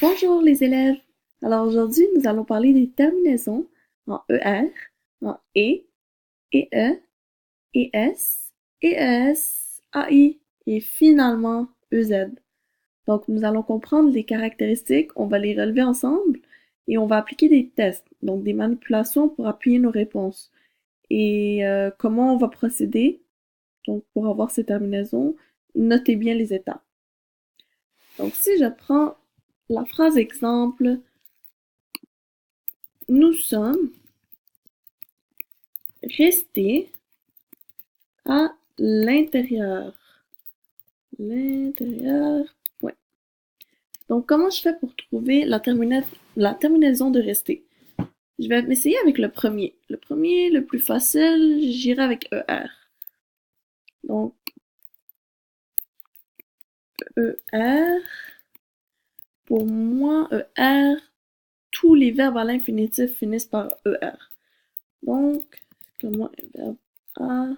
Bonjour les élèves! Alors aujourd'hui, nous allons parler des terminaisons en ER, en EE, ES, ES, AI et finalement EZ. Donc nous allons comprendre les caractéristiques, on va les relever ensemble et on va appliquer des tests, donc des manipulations pour appuyer nos réponses. Et comment on va procéder? Donc pour avoir ces terminaisons, notez bien les étapes. Donc si je prends la phrase exemple, nous sommes restés à l'intérieur. L'intérieur, ouais. Donc, comment je fais pour trouver la terminaison de rester? Je vais m'essayer avec le premier. Le premier, le plus facile, j'irai avec ER. Donc, ER, pour moi, ER, tous les verbes à l'infinitif finissent par ER. Donc, comment un verbe à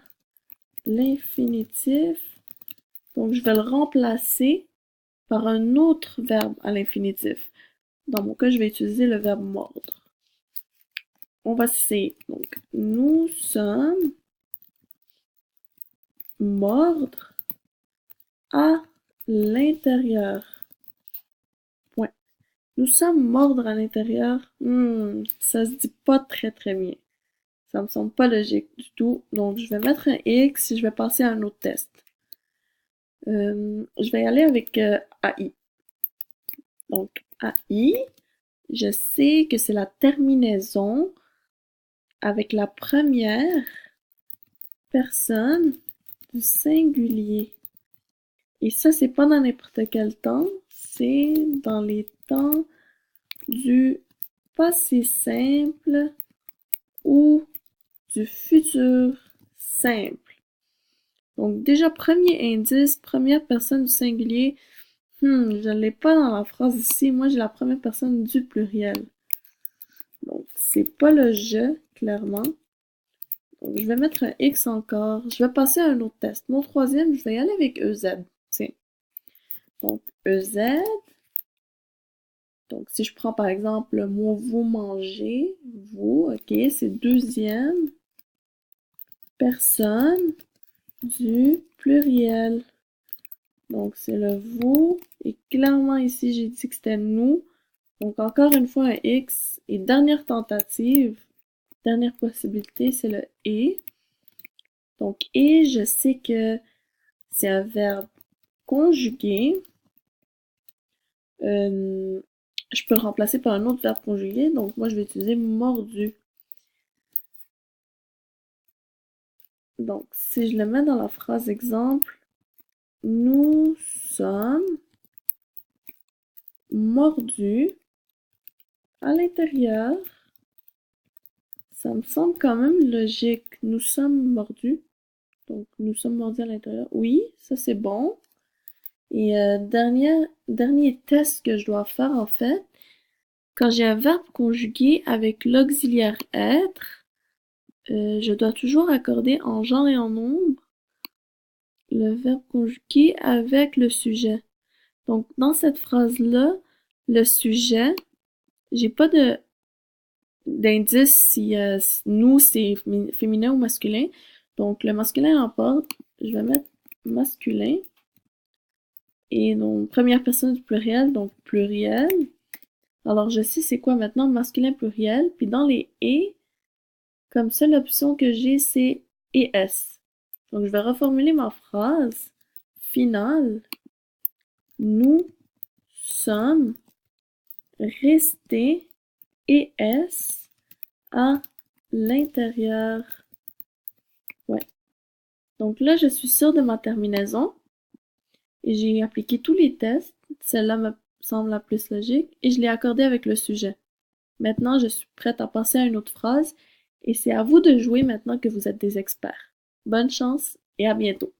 l'infinitif? Donc, je vais le remplacer par un autre verbe à l'infinitif. Dans mon cas, je vais utiliser le verbe mordre. On va essayer. Donc, nous sommes mordre à l'intérieur. Point. Nous sommes mordre à l'intérieur. Ça se dit pas très bien. Ça me semble pas logique du tout. Donc, je vais mettre un X et je vais passer à un autre test. Je vais y aller avec AI. Donc, AI, je sais que c'est la terminaison avec la première personne du singulier. Et ça, c'est pas dans n'importe quel temps, c'est dans les temps du passé simple ou du futur simple. Donc déjà, premier indice, première personne du singulier, je l'ai pas dans la phrase ici, moi j'ai la première personne du pluriel. Donc c'est pas le je, clairement. Donc je vais mettre un X encore, je vais passer à un autre test. Mon troisième, je vais y aller avec EZ, tiens. Donc EZ, donc si je prends par exemple le mot vous mangez, vous, ok, c'est deuxième personne du pluriel. Donc c'est le vous, et clairement ici j'ai dit que c'était nous. Donc encore une fois un X, et dernière tentative, dernière possibilité, c'est le et. Donc et, je sais que c'est un verbe conjugué. Je peux le remplacer par un autre verbe conjugué, donc moi je vais utiliser mordu. Donc si je le mets dans la phrase exemple, nous sommes mordus à l'intérieur. Ça me semble quand même logique. Nous sommes mordus. Donc nous sommes mordus à l'intérieur. Oui, ça c'est bon. Et dernier test que je dois faire en fait, quand j'ai un verbe conjugué avec l'auxiliaire être, je dois toujours accorder en genre et en nombre le verbe conjugué avec le sujet. Donc dans cette phrase-là, le sujet, j'ai pas d'indice si nous c'est féminin ou masculin. Donc le masculin l'emporte, je vais mettre masculin. Et donc première personne du pluriel, donc pluriel. Alors je sais c'est quoi maintenant masculin pluriel. Puis dans les et, comme seule option que j'ai c'est es. Donc je vais reformuler ma phrase finale. Nous sommes restés es à l'intérieur. Ouais. Donc là, je suis sûre de ma terminaison. Et j'ai appliqué tous les tests. Celle-là me semble la plus logique. Et je l'ai accordée avec le sujet. Maintenant, je suis prête à passer à une autre phrase. Et c'est à vous de jouer maintenant que vous êtes des experts. Bonne chance et à bientôt.